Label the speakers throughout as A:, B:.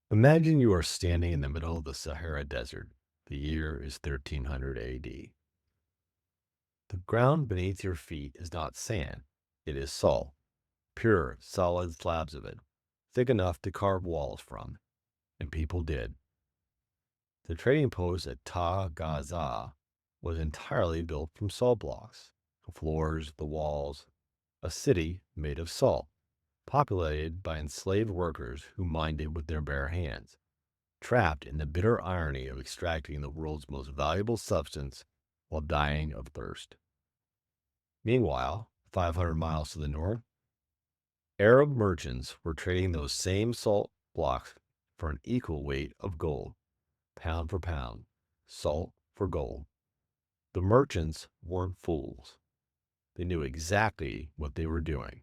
A: Imagine you are standing in the middle of the Sahara Desert. The year is 1300 AD. The ground beneath your feet is not sand, it is salt, pure, solid slabs of it, thick enough to carve walls from, and people did. The trading post at Ta Gaza was entirely built from salt blocks. The floors, the walls, a city made of salt, populated by enslaved workers who mined it with their bare hands, trapped in the bitter irony of extracting the world's most valuable substance while dying of thirst. Meanwhile, 500 miles to the north, Arab merchants were trading those same salt blocks for an equal weight of gold, pound for pound, salt for gold. The merchants weren't fools. They knew exactly what they were doing.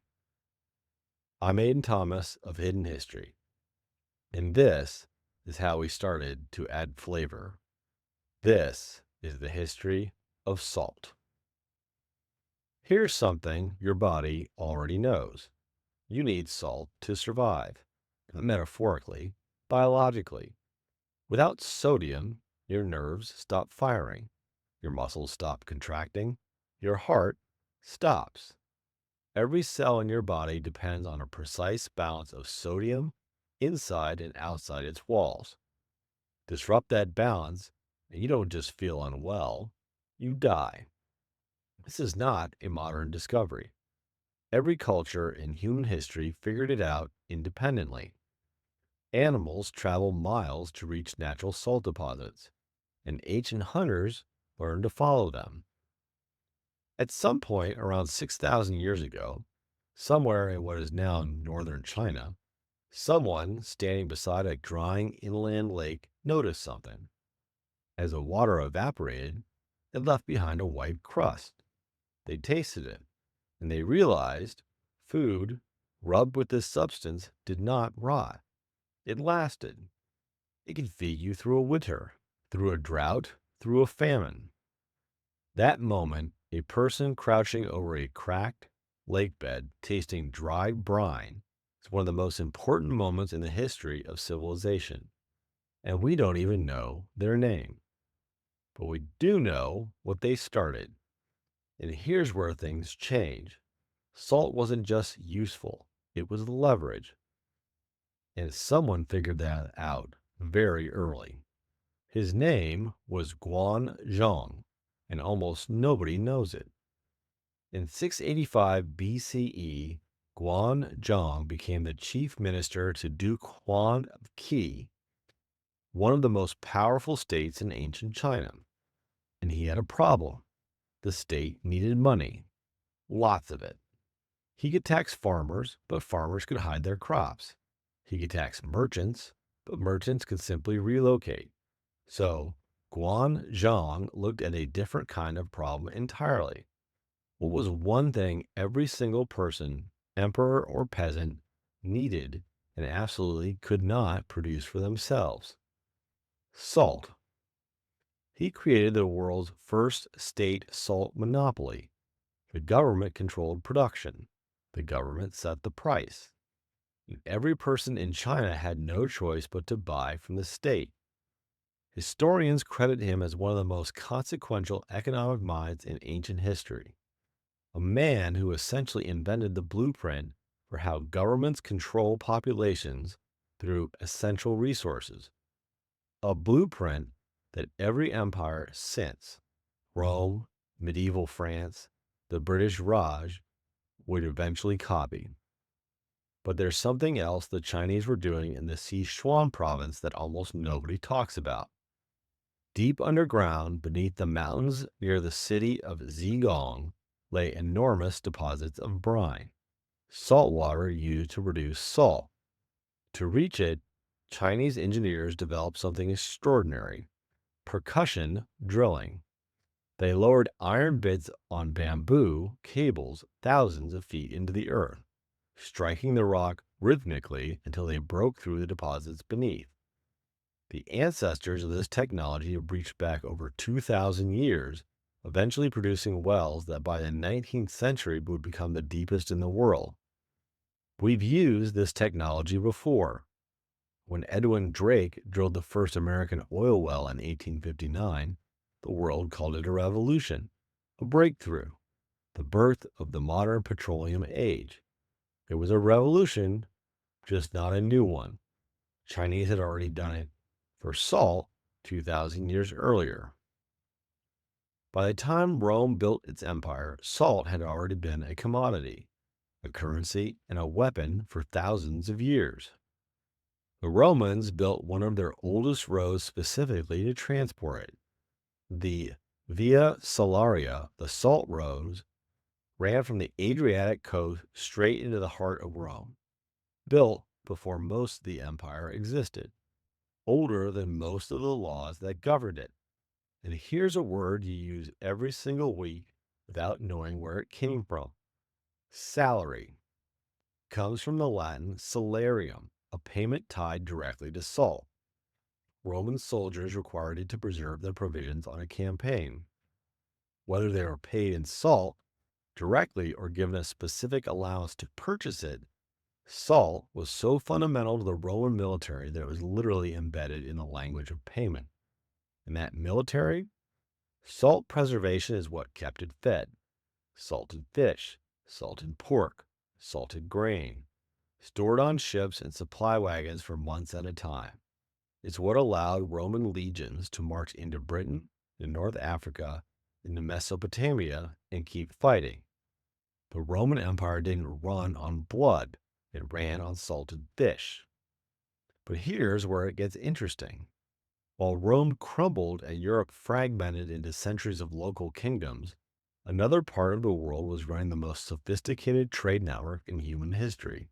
A: I'm Aiden Thomas of Hidden History, and this is how we started to add flavor. This is the history of salt. Here's something your body already knows. You need salt to survive, metaphorically, biologically. Without sodium, your nerves stop firing, your muscles stop contracting, your heart stops. Every cell in your body depends on a precise balance of sodium inside and outside its walls. Disrupt that balance, and you don't just feel unwell, you die. This is not a modern discovery. Every culture in human history figured it out independently. Animals travel miles to reach natural salt deposits, and ancient hunters learned to follow them. At some point around 6,000 years ago, somewhere in what is now northern China, someone standing beside a drying inland lake noticed something. As the water evaporated, it left behind a white crust. They tasted it, and they realized food rubbed with this substance did not rot. It lasted. It could feed you through a winter, through a drought, through a famine. That moment, a person crouching over a cracked lake bed tasting dry brine is one of the most important moments in the history of civilization. And we don't even know their name. But we do know what they started. And here's where things change. Salt wasn't just useful, it was leverage. And someone figured that out very early. His name was Guan Zhong, and almost nobody knows it. In 685 BCE, Guan Zhong became the chief minister to Duke Huan of Qi, one of the most powerful states in ancient China. And he had a problem. The state needed money, lots of it. He could tax farmers, but farmers could hide their crops. He could tax merchants, but merchants could simply relocate. So, Guan Zhong looked at a different kind of problem entirely. What was one thing every single person, emperor or peasant, needed and absolutely could not produce for themselves? Salt. He created the world's first state salt monopoly. The government controlled production. The government set the price. And every person in China had no choice but to buy from the state. Historians credit him as one of the most consequential economic minds in ancient history, a man who essentially invented the blueprint for how governments control populations through essential resources, a blueprint that every empire since Rome, medieval France, the British Raj would eventually copy. But there's something else the Chinese were doing in the Sichuan province that almost nobody talks about. Deep underground, beneath the mountains near the city of Zigong, lay enormous deposits of brine, salt water used to produce salt. To reach it, Chinese engineers developed something extraordinary: percussion drilling. They lowered iron bits on bamboo cables thousands of feet into the earth, striking the rock rhythmically until they broke through the deposits beneath. The ancestors of this technology have reached back over 2,000 years, eventually producing wells that by the 19th century would become the deepest in the world. We've used this technology before. When Edwin Drake drilled the first American oil well in 1859, the world called it a revolution, a breakthrough, the birth of the modern petroleum age. It was a revolution, just not a new one. Chinese had already done it for salt 2,000 years earlier. By the time Rome built its empire, salt had already been a commodity, a currency, and a weapon for thousands of years. The Romans built one of their oldest roads specifically to transport it. The Via Salaria, the Salt Roads, ran from the Adriatic coast straight into the heart of Rome, built before most of the empire existed, older than most of the laws that governed it. And here's a word you use every single week without knowing where it came from. Salary comes from the Latin salarium, a payment tied directly to salt. Roman soldiers required it to preserve their provisions on a campaign. Whether they were paid in salt directly or given a specific allowance to purchase it, salt was so fundamental to the Roman military that it was literally embedded in the language of payment. In that military, salt preservation is what kept it fed. Salted fish, salted pork, salted grain, stored on ships and supply wagons for months at a time. It's what allowed Roman legions to march into Britain, to North Africa, into Mesopotamia, and keep fighting. The Roman Empire didn't run on blood, it ran on salted fish. But here's where it gets interesting. While Rome crumbled and Europe fragmented into centuries of local kingdoms, another part of the world was running the most sophisticated trade network in human history.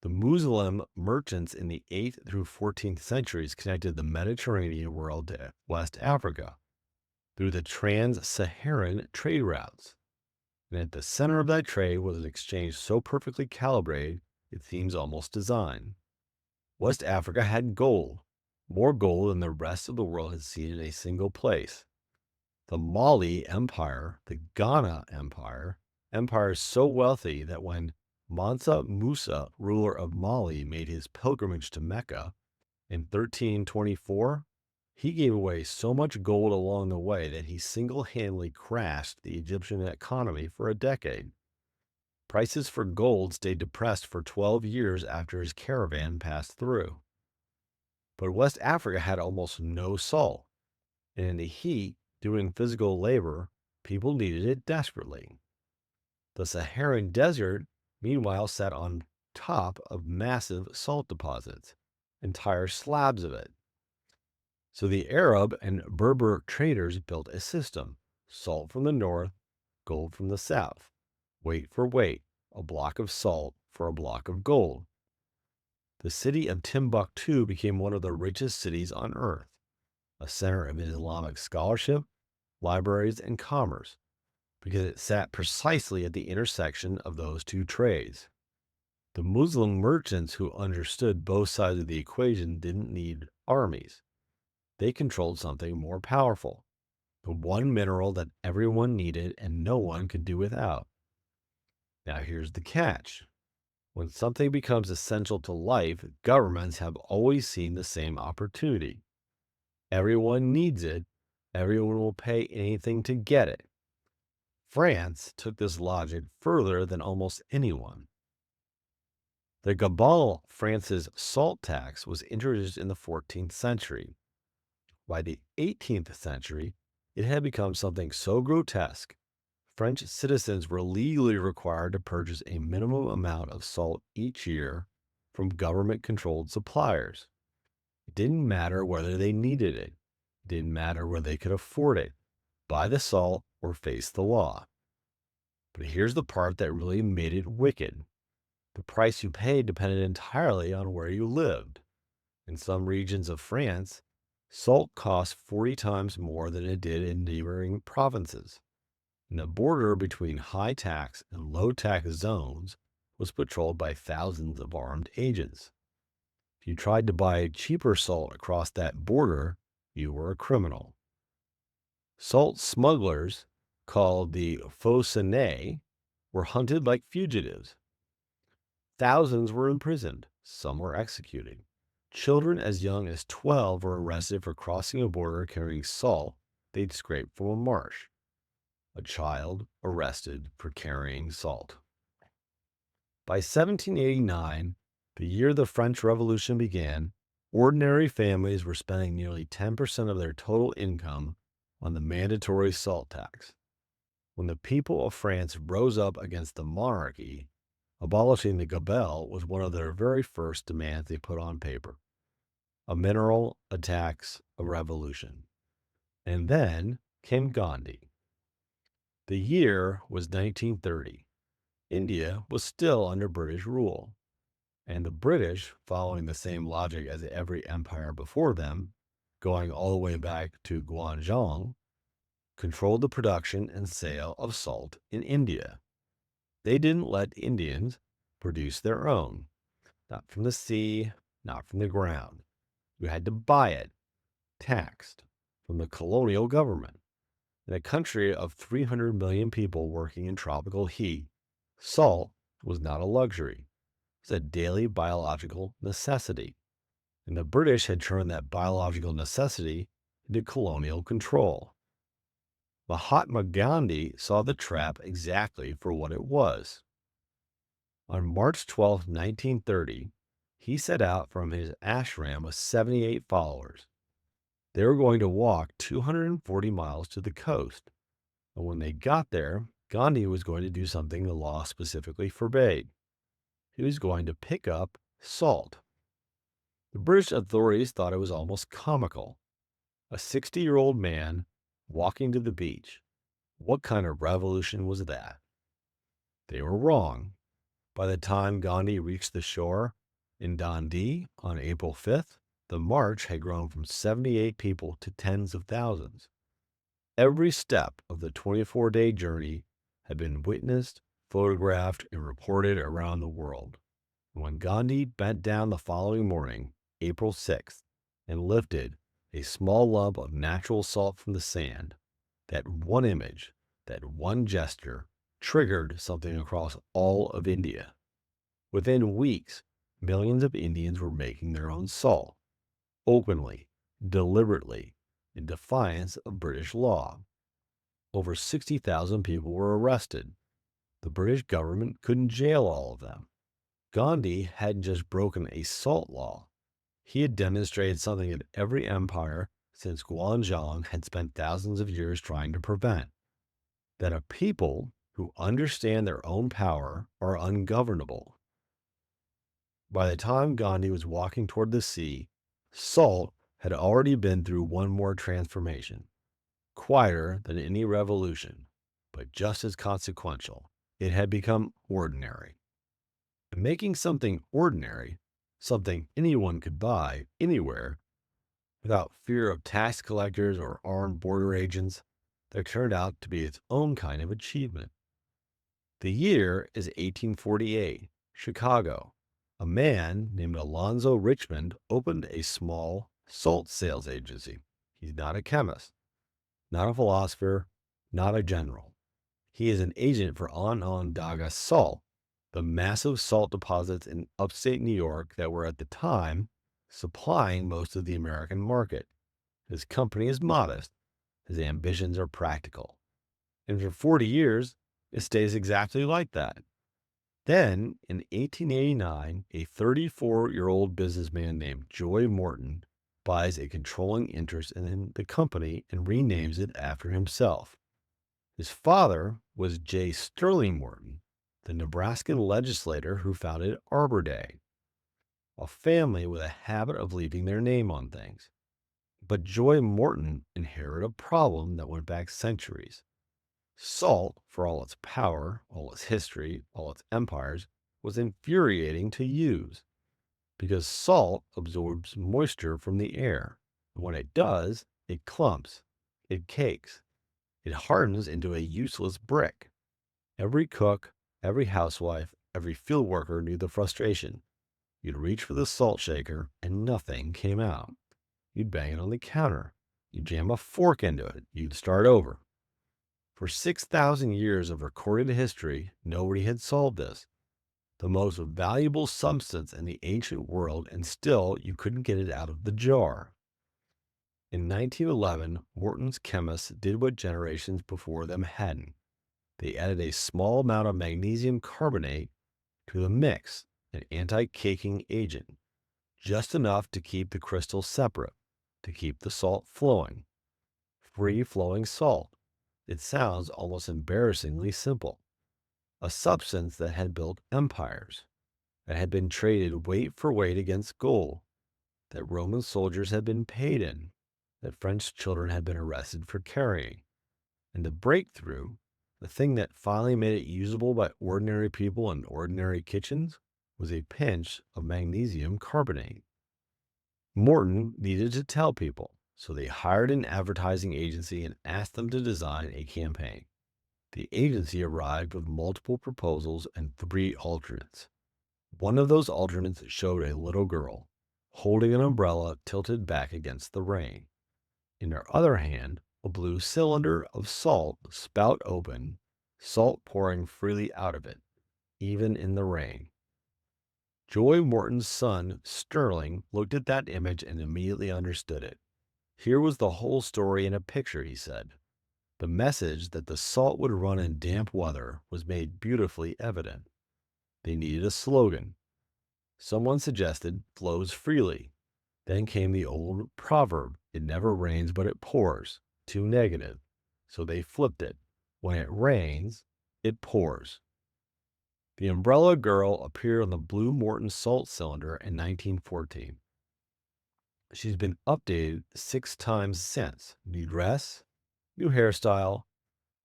A: The Muslim merchants in the 8th through 14th centuries connected the Mediterranean world to West Africa through the trans-Saharan trade routes. And at the center of that trade was an exchange so perfectly calibrated, it seems almost designed. West Africa had gold, more gold than the rest of the world had seen in a single place. The Mali Empire, the Ghana Empire, empires so wealthy that when Mansa Musa, ruler of Mali, made his pilgrimage to Mecca in 1324, he gave away so much gold along the way that he single-handedly crashed the Egyptian economy for a decade. Prices for gold stayed depressed for 12 years after his caravan passed through. But West Africa had almost no salt, and in the heat, doing physical labor, people needed it desperately. The Saharan desert, meanwhile, sat on top of massive salt deposits, entire slabs of it. So the Arab and Berber traders built a system: salt from the north, gold from the south, weight for weight, a block of salt for a block of gold. The city of Timbuktu became one of the richest cities on earth, a center of Islamic scholarship, libraries, and commerce, because it sat precisely at the intersection of those two trades. The Muslim merchants who understood both sides of the equation didn't need armies. They controlled something more powerful, the one mineral that everyone needed and no one could do without. Now here's the catch. When something becomes essential to life, governments have always seen the same opportunity. Everyone needs it. Everyone will pay anything to get it. France took this logic further than almost anyone. The Gabelle, France's salt tax, was introduced in the 14th century. By the 18th century, it had become something so grotesque, French citizens were legally required to purchase a minimum amount of salt each year from government-controlled suppliers. It didn't matter whether they needed it. It didn't matter whether they could afford it. Buy the salt or face the law. But here's the part that really made it wicked. The price you paid depended entirely on where you lived. In some regions of France, salt cost 40 times more than it did in neighboring provinces. And the border between high tax and low tax zones was patrolled by thousands of armed agents. If you tried to buy cheaper salt across that border, you were a criminal. Salt smugglers, called the fauconnais, were hunted like fugitives. Thousands were imprisoned, some were executed. Children as young as 12 were arrested for crossing a border carrying salt they'd scraped from a marsh. A child arrested for carrying salt. By 1789, the year the French Revolution began, ordinary families were spending nearly 10% of their total income on the mandatory salt tax. When the people of France rose up against the monarchy, abolishing the Gabelle was one of their very first demands they put on paper. A mineral, a tax, a revolution. And then came Gandhi. The year was 1930. India was still under British rule, and the British, following the same logic as every empire before them, going all the way back to Guan Zhong, controlled the production and sale of salt in India. They didn't let Indians produce their own, not from the sea, not from the ground. You had to buy it, taxed, from the colonial government. In a country of 300 million people working in tropical heat, salt was not a luxury. It was a daily biological necessity. And the British had turned that biological necessity into colonial control. Mahatma Gandhi saw the trap exactly for what it was. On March 12, 1930, he set out from his ashram with 78 followers. They were going to walk 240 miles to the coast. And when they got there, Gandhi was going to do something the law specifically forbade. He was going to pick up salt. The British authorities thought it was almost comical. A 60-year-old man walking to the beach. What kind of revolution was that? They were wrong. By the time Gandhi reached the shore in Dundee on April 5th, the march had grown from 78 people to tens of thousands. Every step of the 24-day journey had been witnessed, photographed, and reported around the world. When Gandhi bent down the following morning, April 6th, and lifted a small lump of natural salt from the sand, that one image, that one gesture, triggered something across all of India. Within weeks, millions of Indians were making their own salt, openly, deliberately, in defiance of British law. Over 60,000 people were arrested. The British government couldn't jail all of them. Gandhi hadn't just broken a salt law. He had demonstrated something that every empire since Guan Zhong had spent thousands of years trying to prevent. That a people who understand their own power are ungovernable. By the time Gandhi was walking toward the sea, salt had already been through one more transformation. Quieter than any revolution, but just as consequential. It had become ordinary. And making something ordinary, something anyone could buy anywhere, without fear of tax collectors or armed border agents, there turned out to be its own kind of achievement. The year is 1848, Chicago. A man named Alonzo Richmond opened a small salt sales agency. He's not a chemist, not a philosopher, not a general. He is an agent for Onondaga Salt, the massive salt deposits in upstate New York that were at the time supplying most of the American market. His company is modest. His ambitions are practical. And for 40 years, it stays exactly like that. Then, in 1889, a 34-year-old businessman named Joy Morton buys a controlling interest in the company and renames it after himself. His father was J. Sterling Morton, the Nebraskan legislator who founded Arbor Day, a family with a habit of leaving their name on things. But Joy Morton inherited a problem that went back centuries. Salt, for all its power, all its history, all its empires, was infuriating to use because salt absorbs moisture from the air. And when it does, it clumps, it cakes, it hardens into a useless brick. Every cook, every housewife, every field worker knew the frustration. You'd reach for the salt shaker and nothing came out. You'd bang it on the counter. You'd jam a fork into it. You'd start over. For 6,000 years of recorded history, nobody had solved this. the most valuable substance in the ancient world, and still you couldn't get it out of the jar. In 1911, Morton's chemists did what generations before them hadn't. They added a small amount of magnesium carbonate to the mix, an anti-caking agent, just enough to keep the crystals separate, to keep the salt flowing. Free-flowing salt. It sounds almost embarrassingly simple. A substance that had built empires, that had been traded weight for weight against gold, that Roman soldiers had been paid in, that French children had been arrested for carrying. And the breakthrough, the thing that finally made it usable by ordinary people in ordinary kitchens, was a pinch of magnesium carbonate. Morton needed to tell people, so they hired an advertising agency and asked them to design a campaign. The agency arrived with multiple proposals and 3 alternates. One of those alternates showed a little girl holding an umbrella tilted back against the rain. In her other hand, a blue cylinder of salt, spout open, salt pouring freely out of it, even in the rain. Joy Morton's son, Sterling, looked at that image and immediately understood it. Here was the whole story in a picture, he said. The message that the salt would run in damp weather was made beautifully evident. They needed a slogan. Someone suggested flows freely. Then came the old proverb, it never rains but it pours, too negative. So they flipped it. When it rains, it pours. The umbrella girl appeared on the blue Morton salt cylinder in 1914. She's been updated 6 times since. New dress, new hairstyle,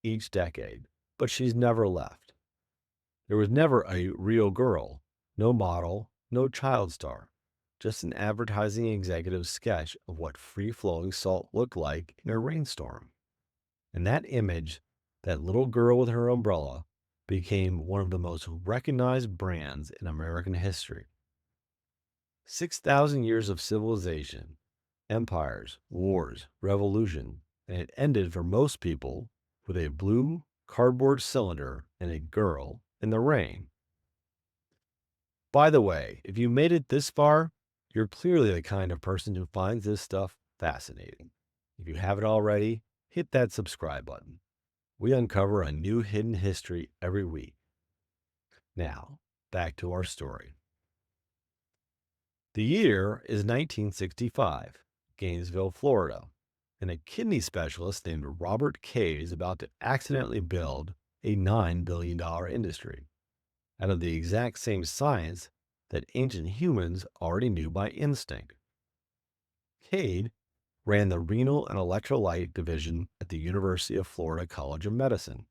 A: each decade. But she's never left. There was never a real girl, no model, no child star, just an advertising executive's sketch of what free-flowing salt looked like in a rainstorm. And that image, that little girl with her umbrella, became one of the most recognized brands in American history. 6,000 years of civilization, empires, wars, revolution, and it ended for most people with a blue cardboard cylinder and a girl in the rain. By the way, if you made it this far, you're clearly the kind of person who finds this stuff fascinating. If you haven't already, hit that subscribe button. We uncover a new hidden history every week. Now, back to our story. The year is 1965, Gainesville, Florida, and a kidney specialist named Robert Cade is about to accidentally build a $9 billion industry out of the exact same science that ancient humans already knew by instinct. Cade ran the renal and electrolyte division at the University of Florida College of Medicine.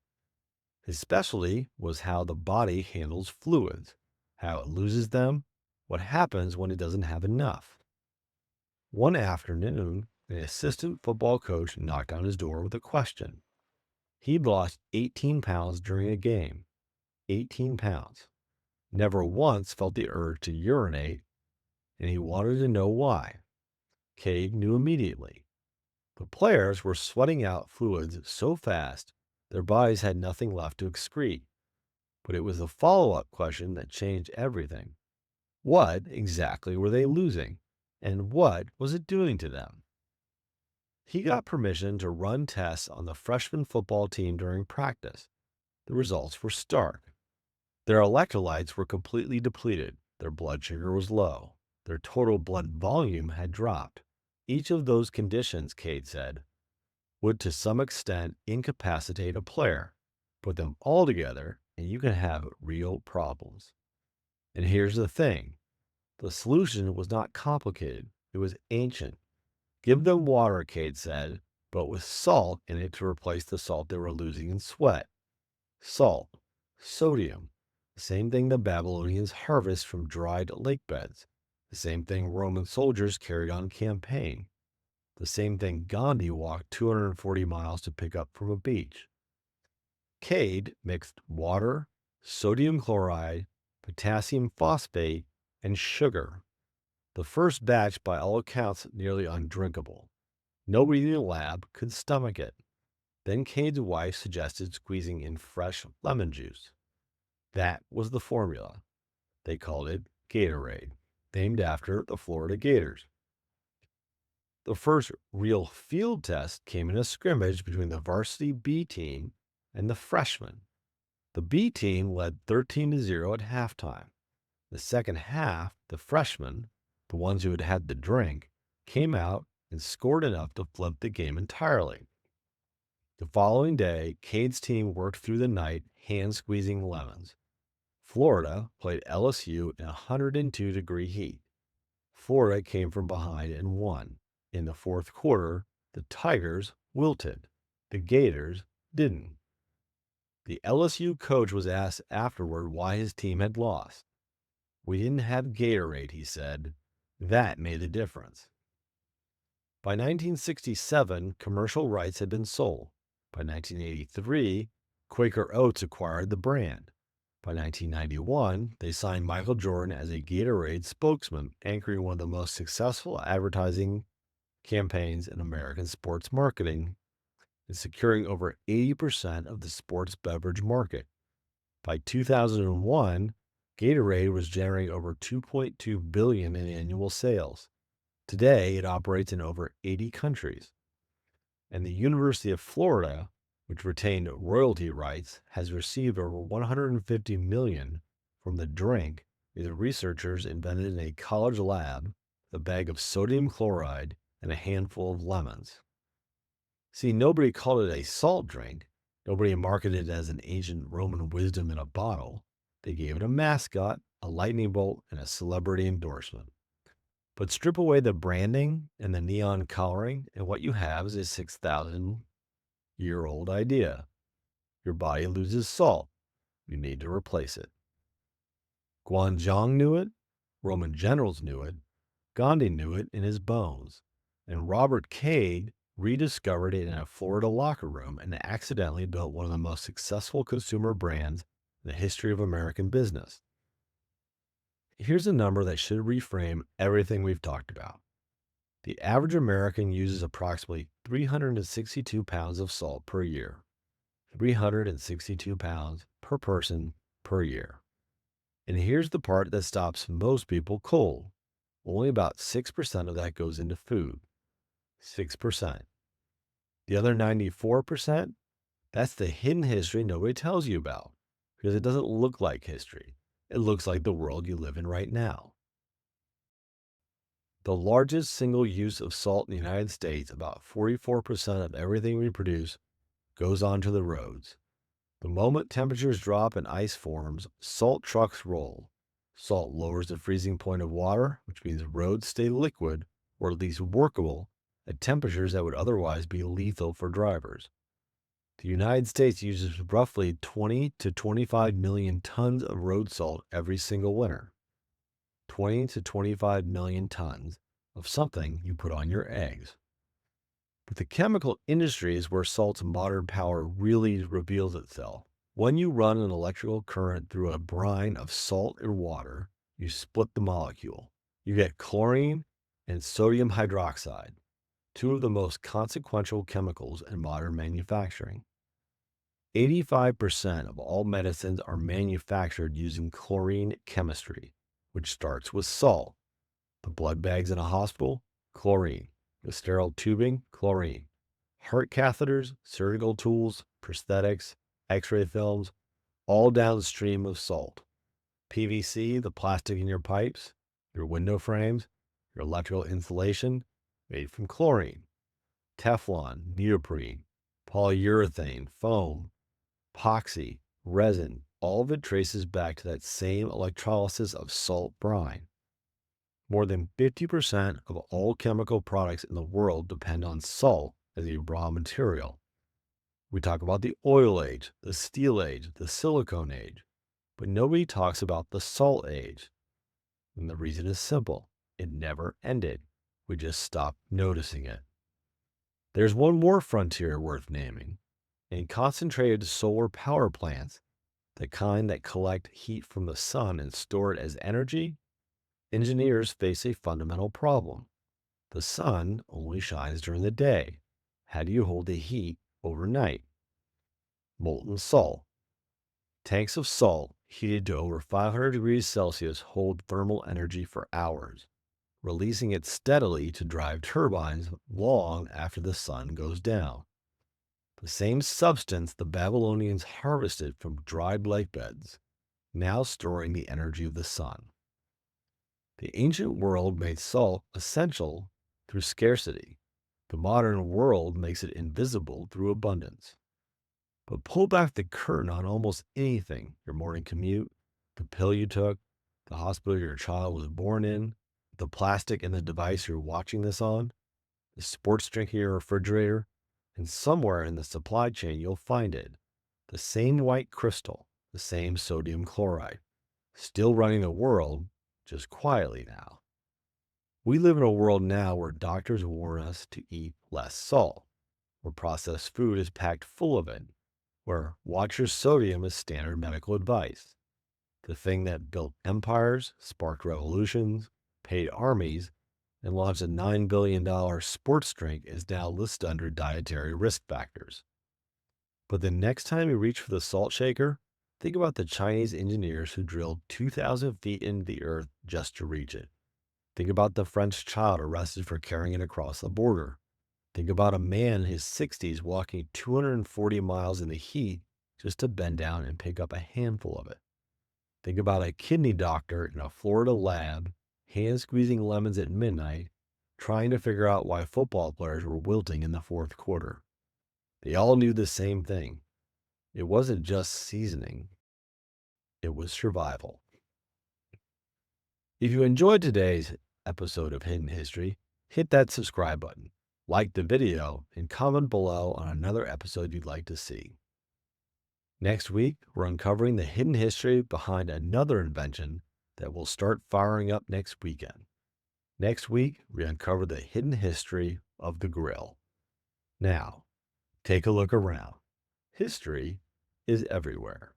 A: His specialty was how the body handles fluids, how it loses them, what happens when it doesn't have enough. One afternoon, an assistant football coach knocked on his door with a question. He'd lost 18 pounds during a game. 18 pounds. Never once felt the urge to urinate, and he wanted to know why. Cade knew immediately. The players were sweating out fluids so fast, their bodies had nothing left to excrete. But it was the follow-up question that changed everything. What exactly were they losing? And what was it doing to them? He got permission to run tests on the freshman football team during practice. The results were stark. Their electrolytes were completely depleted. Their blood sugar was low. Their total blood volume had dropped. Each of those conditions, Cade said, would to some extent incapacitate a player. Put them all together, and you can have real problems. And here's the thing. The solution was not complicated. It was ancient. Give them water, Cade said, but with salt in it to replace the salt they were losing in sweat. Salt. Sodium. The same thing the Babylonians harvest from dried lake beds. The same thing Roman soldiers carried on campaign. The same thing Gandhi walked 240 miles to pick up from a beach. Cade mixed water, sodium chloride, potassium phosphate, and sugar. The first batch, by all accounts, nearly undrinkable. Nobody in the lab could stomach it. Then Cade's wife suggested squeezing in fresh lemon juice. That was the formula. They called it Gatorade, named after the Florida Gators. The first real field test came in a scrimmage between the varsity B team and the freshmen. The B team led 13-0 at halftime. The second half, the freshmen, the ones who had had the drink, came out and scored enough to flip the game entirely. The following day, Cade's team worked through the night, hand squeezing lemons. Florida played LSU in 102-degree heat. Florida came from behind and won. In the fourth quarter, the Tigers wilted. The Gators didn't. The LSU coach was asked afterward why his team had lost. "We didn't have Gatorade," he said. "That made the difference." By 1967, commercial rights had been sold. By 1983, Quaker Oats acquired the brand. By 1991, they signed Michael Jordan as a Gatorade spokesman, anchoring one of the most successful advertising campaigns in American sports marketing and securing over 80% of the sports beverage market. By 2001, Gatorade was generating over $2.2 billion in annual sales. Today, it operates in over 80 countries. And the University of Florida, which retained royalty rights, has received over $150 million from the drink the researchers invented in a college lab, a bag of sodium chloride, and a handful of lemons. See, nobody called it a salt drink. Nobody marketed it as an ancient Roman wisdom in a bottle. They gave it a mascot, a lightning bolt, and a celebrity endorsement. But strip away the branding and the neon coloring, and what you have is a 6,000-year-old idea. Your body loses salt. You need to replace it. Guan Zhong knew it. Roman generals knew it. Gandhi knew it in his bones. And Robert Cade rediscovered it in a Florida locker room and accidentally built one of the most successful consumer brands in the history of American business. Here's a number that should reframe everything we've talked about. The average American uses approximately 362 pounds of salt per year. 362 pounds per person per year. And here's the part that stops most people cold. Only about 6% of that goes into food. 6%. The other 94%, that's the hidden history nobody tells you about because it doesn't look like history. It looks like the world you live in right now. The largest single use of salt in the United States, about 44% of everything we produce, goes onto the roads. The moment temperatures drop and ice forms, salt trucks roll. Salt lowers the freezing point of water, which means roads stay liquid, or at least workable, at temperatures that would otherwise be lethal for drivers. The United States uses roughly 20 to 25 million tons of road salt every single winter. 20 to 25 million tons of something you put on your eggs. But the chemical industry is where salt's modern power really reveals itself. When you run an electrical current through a brine of salt and water, you split the molecule. You get chlorine and sodium hydroxide, two of the most consequential chemicals in modern manufacturing. 85% of all medicines are manufactured using chlorine chemistry, which starts with salt. The blood bags in a hospital, chlorine. The sterile tubing, chlorine. Heart catheters, surgical tools, prosthetics, x-ray films, all downstream of salt. PVC, the plastic in your pipes, your window frames, your electrical insulation, made from chlorine. Teflon, neoprene, polyurethane, foam, epoxy, resin, all of it traces back to that same electrolysis of salt brine. More than 50% of all chemical products in the world depend on salt as a raw material. We talk about the oil age, the steel age, the silicone age, but nobody talks about the salt age. And the reason is simple. It never ended. We just stopped noticing it. There's one more frontier worth naming. In concentrated solar power plants, the kind that collect heat from the sun and store it as energy, engineers face a fundamental problem. The sun only shines during the day. How do you hold the heat overnight? Molten salt. Tanks of salt heated to over 500 degrees Celsius, hold thermal energy for hours, releasing it steadily to drive turbines long after the sun goes down. The same substance the Babylonians harvested from dried lake beds, now storing the energy of the sun. The ancient world made salt essential through scarcity. The modern world makes it invisible through abundance. But pull back the curtain on almost anything: your morning commute, the pill you took, the hospital your child was born in, the plastic in the device you're watching this on, the sports drink in your refrigerator, and somewhere in the supply chain you'll find it. The same white crystal, the same sodium chloride, still running the world, just quietly now. We live in a world now where doctors warn us to eat less salt, where processed food is packed full of it, where watch your sodium is standard medical advice. The thing that built empires, sparked revolutions, paid armies, and launched a $9 billion sports drink is now listed under dietary risk factors. But the next time you reach for the salt shaker, think about the Chinese engineers who drilled 2,000 feet into the earth just to reach it. Think about the French child arrested for carrying it across the border. Think about a man in his 60s walking 240 miles in the heat just to bend down and pick up a handful of it. Think about a kidney doctor in a Florida lab, hand squeezing lemons at midnight, trying to figure out why football players were wilting in the fourth quarter. They all knew the same thing. It wasn't just seasoning, it was survival. If you enjoyed today's episode of Hidden History, hit that subscribe button, like the video, and comment below on another episode you'd like to see. Next week, we're uncovering the hidden history behind another invention that will start firing up next weekend. Next week, we uncover the hidden history of the grill. Now, take a look around. History is everywhere.